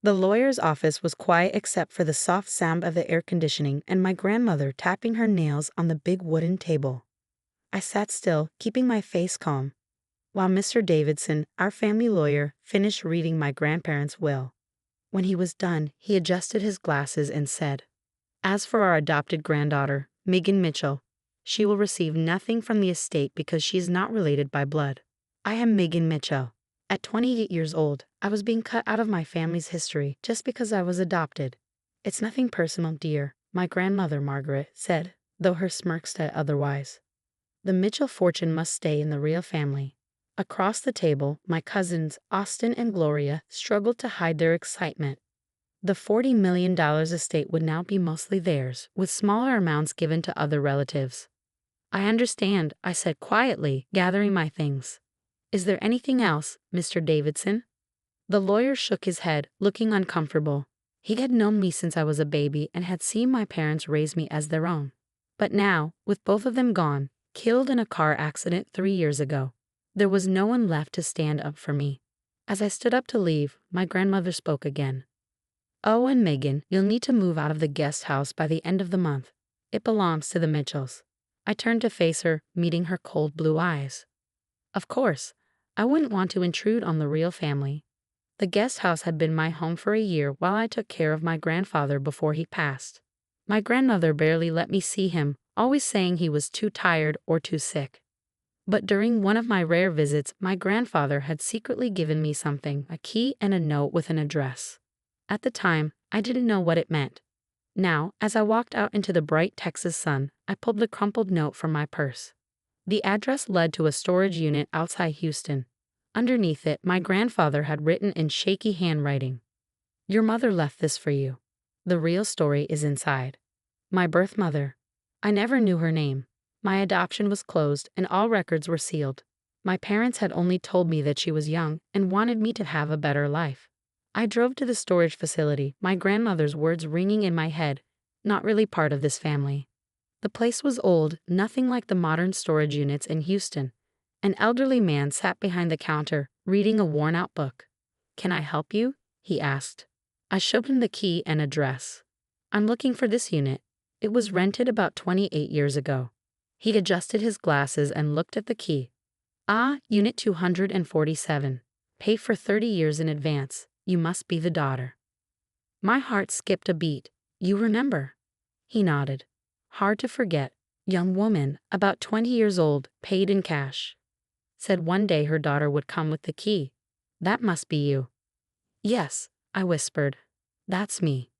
The lawyer's office was quiet except for the soft sound of the air conditioning and my grandmother tapping her nails on the big wooden table. I sat still, keeping my face calm, while Mr. Davidson, our family lawyer, finished reading my grandparents' will. When he was done, he adjusted his glasses and said, "As for our adopted granddaughter, Megan Mitchell, she will receive nothing from the estate because she is not related by blood. I am Megan Mitchell. At 28 years old, I was being cut out of my family's history just because I was adopted. It's nothing personal, dear," my grandmother Margaret said, though her smirk said otherwise. The Mitchell fortune must stay in the real family. Across the table, my cousins, Austin and Gloria, struggled to hide their excitement. The $40 million estate would now be mostly theirs, with smaller amounts given to other relatives. "I understand," I said quietly, gathering my things. "Is there anything else, Mr. Davidson?" The lawyer shook his head, looking uncomfortable. He had known me since I was a baby and had seen my parents raise me as their own. But now, with both of them gone, killed in a car accident 3 years ago, there was no one left to stand up for me. As I stood up to leave, my grandmother spoke again. "Oh, and Megan, you'll need to move out of the guest house by the end of the month. It belongs to the Mitchells." I turned to face her, meeting her cold blue eyes. Of course, I wouldn't want to intrude on the real family. The guest house had been my home for a year while I took care of my grandfather before he passed. My grandmother barely let me see him, always saying he was too tired or too sick. But during one of my rare visits, my grandfather had secretly given me something, a key and a note with an address. At the time, I didn't know what it meant. Now, as I walked out into the bright Texas sun, I pulled the crumpled note from my purse. The address led to a storage unit outside Houston. Underneath it, my grandfather had written in shaky handwriting, "Your mother left this for you. The real story is inside." My birth mother. I never knew her name. My adoption was closed and all records were sealed. My parents had only told me that she was young and wanted me to have a better life. I drove to the storage facility, my grandmother's words ringing in my head, "Not really part of this family." The place was old, nothing like the modern storage units in Houston. An elderly man sat behind the counter, reading a worn-out book. "Can I help you?" he asked. I showed him the key and address. "I'm looking for this unit. It was rented about 28 years ago." He adjusted his glasses and looked at the key. "Ah, Unit 247. Pay for 30 years in advance. You must be the daughter." My heart skipped a beat. "You remember?" He nodded. "Hard to forget. Young woman, about 20 years old, paid in cash. Said one day her daughter would come with the key. That must be you." "Yes," I whispered. "That's me."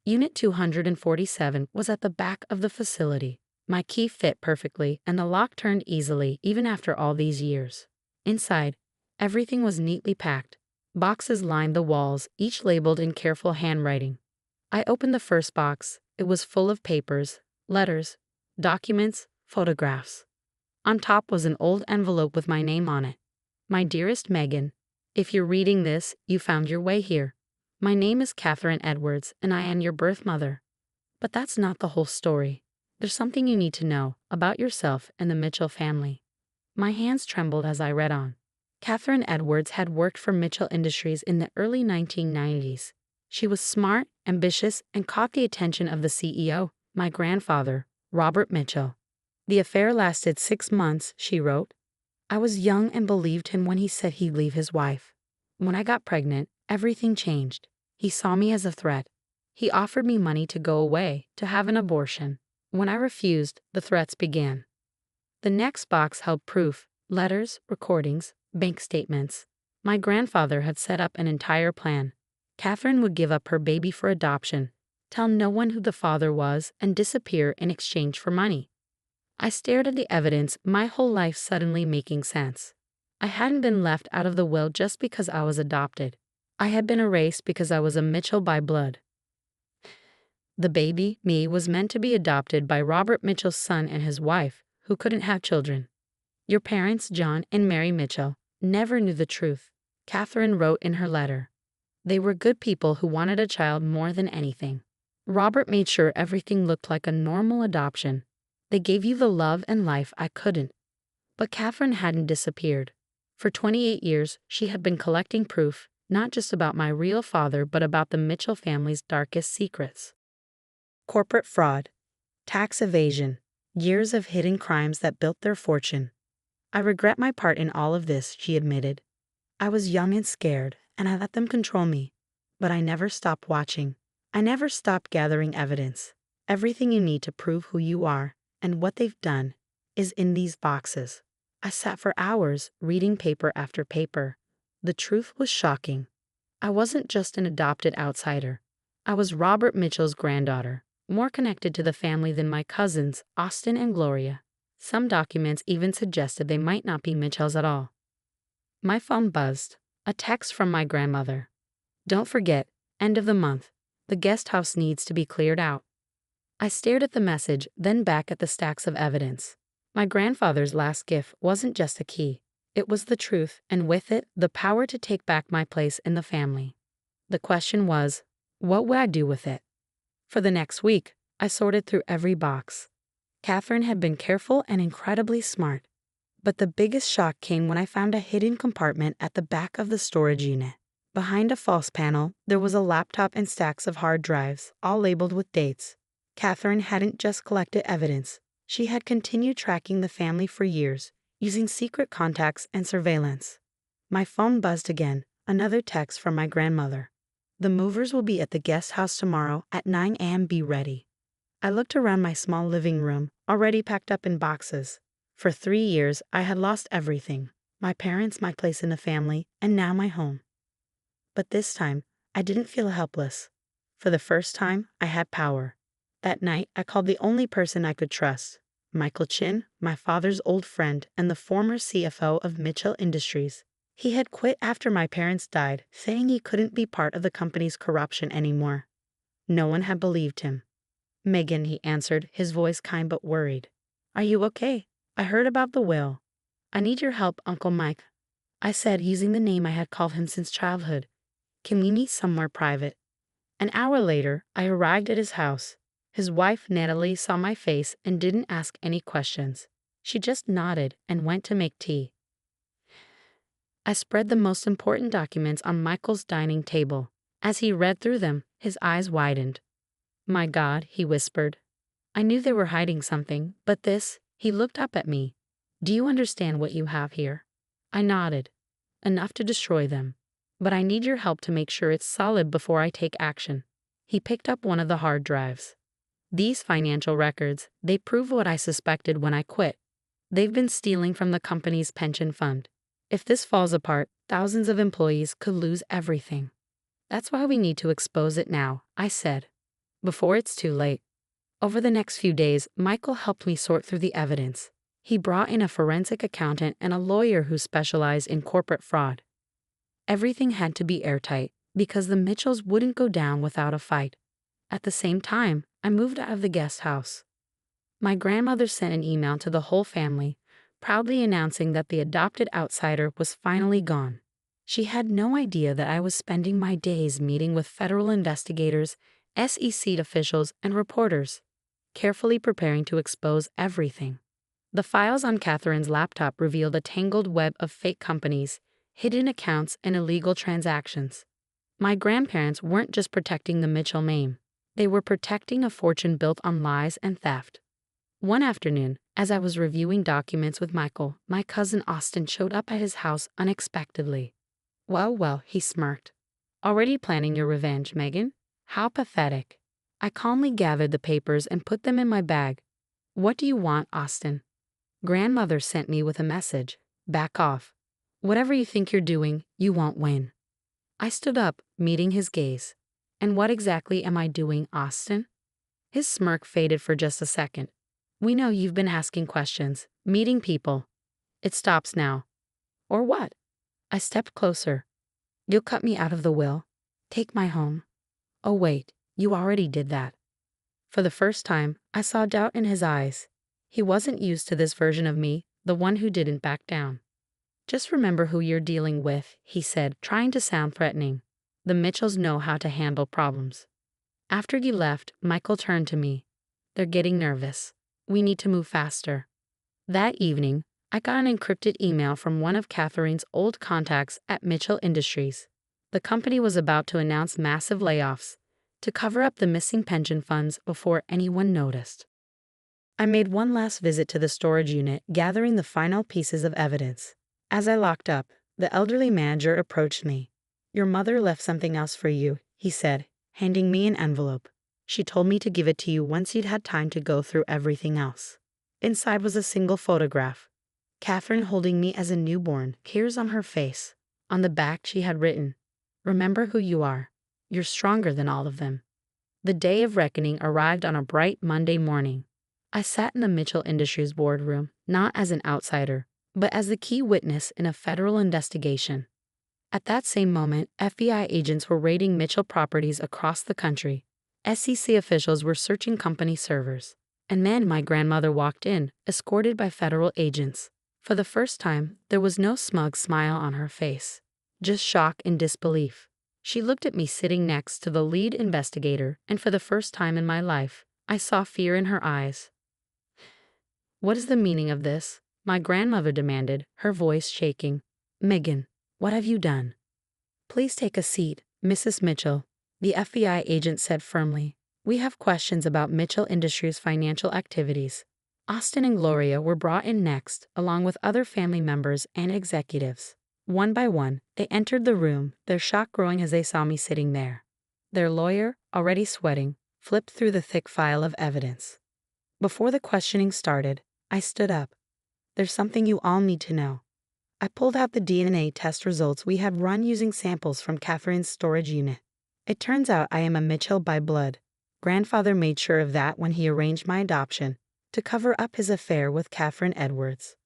Unit 247 was at the back of the facility. My key fit perfectly, and the lock turned easily even after all these years. Inside, everything was neatly packed. Boxes lined the walls, each labeled in careful handwriting. I opened the first box. It was full of papers, letters, documents, photographs. On top was an old envelope with my name on it. "My dearest Megan, if you're reading this, you found your way here. My name is Catherine Edwards, and I am your birth mother. But that's not the whole story. There's something you need to know about yourself and the Mitchell family." My hands trembled as I read on. Catherine Edwards had worked for Mitchell Industries in the early 1990s. She was smart, ambitious, and caught the attention of the CEO, my grandfather, Robert Mitchell. "The affair lasted 6 months," she wrote. "I was young and believed him when he said he'd leave his wife. When I got pregnant, everything changed. He saw me as a threat. He offered me money to go away, to have an abortion. When I refused, the threats began." The next box held proof, letters, recordings, bank statements. My grandfather had set up an entire plan. Catherine would give up her baby for adoption, tell no one who the father was, and disappear in exchange for money. I stared at the evidence, my whole life suddenly making sense. I hadn't been left out of the will just because I was adopted. I had been erased because I was a Mitchell by blood. The baby, me, was meant to be adopted by Robert Mitchell's son and his wife, who couldn't have children. "Your parents, John and Mary Mitchell, never knew the truth," Catherine wrote in her letter. "They were good people who wanted a child more than anything. Robert made sure everything looked like a normal adoption. They gave you the love and life I couldn't." But Catherine hadn't disappeared. For 28 years, she had been collecting proof, Not just about my real father, but about the Mitchell family's darkest secrets. Corporate fraud, tax evasion, years of hidden crimes that built their fortune. I regret my part in all of this, she admitted. I was young and scared, and I let them control me. But I never stopped watching. I never stopped gathering evidence. Everything you need to prove who you are and what they've done is in these boxes. I sat for hours reading paper after paper. The truth was shocking. I wasn't just an adopted outsider. I was Robert Mitchell's granddaughter, more connected to the family than my cousins, Austin and Gloria. Some documents even suggested they might not be Mitchells at all. My phone buzzed. A text from my grandmother. Don't forget, end of the month. The guest house needs to be cleared out. I stared at the message, then back at the stacks of evidence. My grandfather's last gift wasn't just a key. It was the truth, and with it, the power to take back my place in the family. The question was, what would I do with it? For the next week, I sorted through every box. Catherine had been careful and incredibly smart. But the biggest shock came when I found a hidden compartment at the back of the storage unit. Behind a false panel, there was a laptop and stacks of hard drives, all labeled with dates. Catherine hadn't just collected evidence. She had continued tracking the family for years, using secret contacts and surveillance. My phone buzzed again, another text from my grandmother. The movers will be at the guest house tomorrow at 9 a.m. Be ready. I looked around my small living room, already packed up in boxes. For 3 years, I had lost everything. My parents, my place in the family, and now my home. But this time, I didn't feel helpless. For the first time, I had power. That night, I called the only person I could trust, Michael Chin, my father's old friend and the former CFO of Mitchell Industries. He had quit after my parents died, saying he couldn't be part of the company's corruption anymore. No one had believed him. Megan, he answered, his voice kind but worried. Are you okay? I heard about the will. I need your help, Uncle Mike. I said, using the name I had called him since childhood. Can we meet somewhere private? An hour later, I arrived at his house. His wife, Natalie, saw my face and didn't ask any questions. She just nodded and went to make tea. I spread the most important documents on Michael's dining table. As he read through them, his eyes widened. My God, he whispered. I knew they were hiding something, but this, he looked up at me. Do you understand what you have here? I nodded. Enough to destroy them. But I need your help to make sure it's solid before I take action. He picked up one of the hard drives. These financial records, they prove what I suspected when I quit. They've been stealing from the company's pension fund. If this falls apart, thousands of employees could lose everything. That's why we need to expose it now, I said. Before it's too late. Over the next few days, Michael helped me sort through the evidence. He brought in a forensic accountant and a lawyer who specialized in corporate fraud. Everything had to be airtight, because the Mitchells wouldn't go down without a fight. At the same time, I moved out of the guest house. My grandmother sent an email to the whole family, proudly announcing that the adopted outsider was finally gone. She had no idea that I was spending my days meeting with federal investigators, SEC officials, and reporters, carefully preparing to expose everything. The files on Catherine's laptop revealed a tangled web of fake companies, hidden accounts, and illegal transactions. My grandparents weren't just protecting the Mitchell name. They were protecting a fortune built on lies and theft. One afternoon, as I was reviewing documents with Michael, my cousin Austin showed up at his house unexpectedly. Well, he smirked. Already planning your revenge, Megan? How pathetic. I calmly gathered the papers and put them in my bag. What do you want, Austin? Grandmother sent me with a message. Back off. Whatever you think you're doing, you won't win. I stood up, meeting his gaze. And what exactly am I doing, Austin? His smirk faded for just a second. We know you've been asking questions, meeting people. It stops now. Or what? I stepped closer. You'll cut me out of the will. Take my home. Oh wait, you already did that. For the first time, I saw doubt in his eyes. He wasn't used to this version of me, the one who didn't back down. Just remember who you're dealing with, he said, trying to sound threatening. The Mitchells know how to handle problems. After he left, Michael turned to me. They're getting nervous. We need to move faster. That evening, I got an encrypted email from one of Catherine's old contacts at Mitchell Industries. The company was about to announce massive layoffs to cover up the missing pension funds before anyone noticed. I made one last visit to the storage unit, gathering the final pieces of evidence. As I locked up, the elderly manager approached me. "Your mother left something else for you," he said, handing me an envelope. "She told me to give it to you once you'd had time to go through everything else." Inside was a single photograph. Catherine holding me as a newborn, tears on her face. On the back she had written, "Remember who you are. You're stronger than all of them." The day of reckoning arrived on a bright Monday morning. I sat in the Mitchell Industries boardroom, not as an outsider, but as the key witness in a federal investigation. At that same moment, FBI agents were raiding Mitchell properties across the country. SEC officials were searching company servers. And then my grandmother walked in, escorted by federal agents. For the first time, there was no smug smile on her face, just shock and disbelief. She looked at me sitting next to the lead investigator, and for the first time in my life, I saw fear in her eyes. "What is the meaning of this?" my grandmother demanded, her voice shaking. "Megan, what have you done?" "Please take a seat, Mrs. Mitchell," the FBI agent said firmly. "We have questions about Mitchell Industries' financial activities." Austin and Gloria were brought in next, along with other family members and executives. One by one, they entered the room, their shock growing as they saw me sitting there. Their lawyer, already sweating, flipped through the thick file of evidence. Before the questioning started, I stood up. "There's something you all need to know." I pulled out the DNA test results we had run using samples from Catherine's storage unit. It turns out I am a Mitchell by blood. Grandfather made sure of that when he arranged my adoption, to cover up his affair with Catherine Edwards.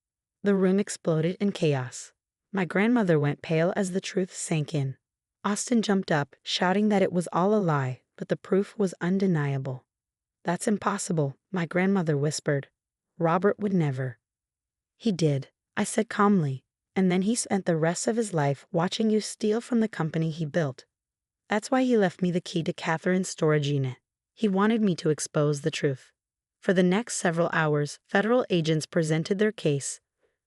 The room exploded in chaos. My grandmother went pale as the truth sank in. Austin jumped up, shouting that it was all a lie, but the proof was undeniable. "That's impossible," my grandmother whispered. "Robert would never." "He did," I said calmly, "and then he spent the rest of his life watching you steal from the company he built. That's why he left me the key to Catherine's storage unit. He wanted me to expose the truth." For the next several hours, federal agents presented their case: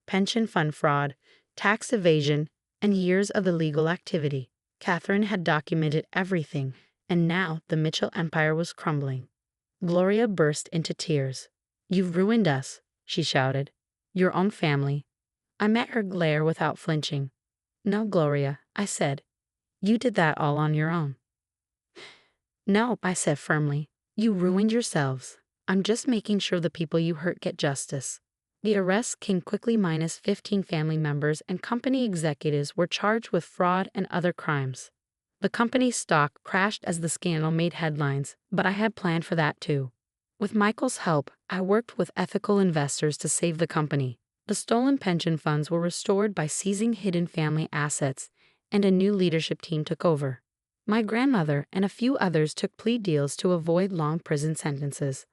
pension fund fraud, tax evasion, and years of illegal activity. Catherine had documented everything, and now the Mitchell empire was crumbling. Gloria burst into tears. "You've ruined us," she shouted. "Your own family." I met her glare without flinching. "No, Gloria," I said. "You did that all on your own." "No," I said firmly. "You ruined yourselves. I'm just making sure the people you hurt get justice." The arrests came quickly. -15 family members and company executives were charged with fraud and other crimes. The company's stock crashed as the scandal made headlines, but I had planned for that too. With Michael's help, I worked with ethical investors to save the company. The stolen pension funds were restored by seizing hidden family assets, and a new leadership team took over. My grandmother and a few others took plea deals to avoid long prison sentences.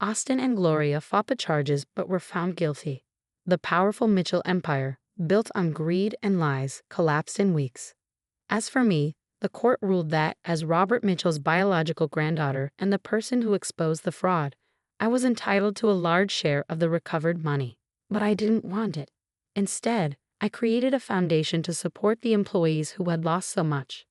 Austin and Gloria fought the charges but were found guilty. The powerful Mitchell empire, built on greed and lies, collapsed in weeks. As for me, the court ruled that, as Robert Mitchell's biological granddaughter and the person who exposed the fraud, I was entitled to a large share of the recovered money. But I didn't want it. Instead, I created a foundation to support the employees who had lost so much.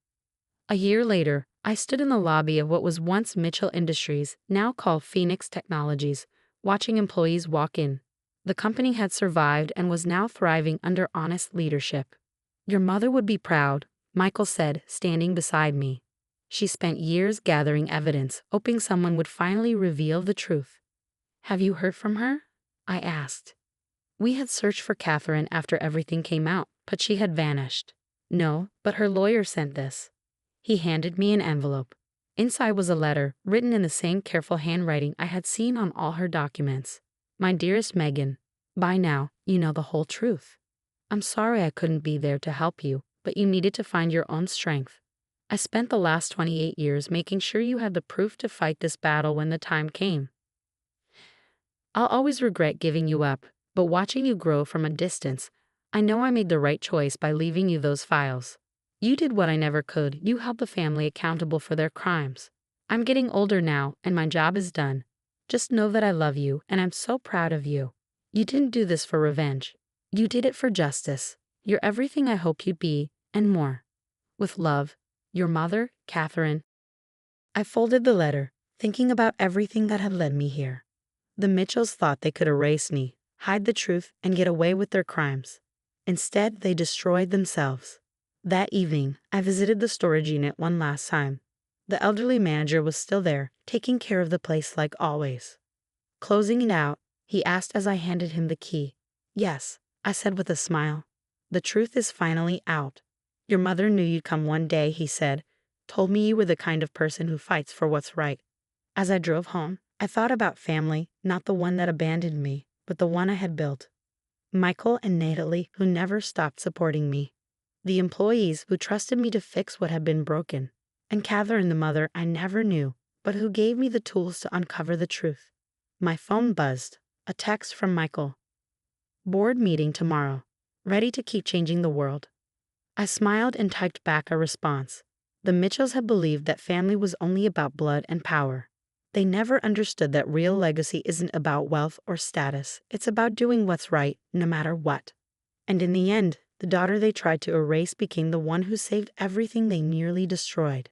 A year later, I stood in the lobby of what was once Mitchell Industries, now called Phoenix Technologies, watching employees walk in. The company had survived and was now thriving under honest leadership. "Your mother would be proud," Michael said, standing beside me. "She spent years gathering evidence, hoping someone would finally reveal the truth." "Have you heard from her?" I asked. "We had searched for Catherine after everything came out, but she had vanished." "No, but her lawyer sent this." He handed me an envelope. Inside was a letter, written in the same careful handwriting I had seen on all her documents. "My dearest Megan, by now, you know the whole truth. I'm sorry I couldn't be there to help you, but you needed to find your own strength. I spent the last 28 years making sure you had the proof to fight this battle when the time came. I'll always regret giving you up, but watching you grow from a distance, I know I made the right choice by leaving you those files. You did what I never could. You held the family accountable for their crimes. I'm getting older now, and my job is done. Just know that I love you, and I'm so proud of you. You didn't do this for revenge. You did it for justice. You're everything I hoped you'd be, and more. With love, Your mother, Catherine. I folded the letter, thinking about everything that had led me here. The Mitchells thought they could erase me, hide the truth, and get away with their crimes. Instead, they destroyed themselves. That evening, I visited the storage unit one last time. The elderly manager was still there, taking care of the place like always. Closing it out, he asked as I handed him the key. Yes, I said with a smile. The truth is finally out. Your mother knew you'd come one day, he said. Told me you were the kind of person who fights for what's right. As I drove home, I thought about family, not the one that abandoned me, but the one I had built. Michael and Natalie, who never stopped supporting me. The employees who trusted me to fix what had been broken. And Catherine, the mother I never knew, but who gave me the tools to uncover the truth. My phone buzzed. A text from Michael. Board meeting tomorrow. Ready to keep changing the world. I smiled and typed back a response. The Mitchells had believed that family was only about blood and power. They never understood that real legacy isn't about wealth or status. It's about doing what's right, no matter what. And in the end, the daughter they tried to erase became the one who saved everything they nearly destroyed.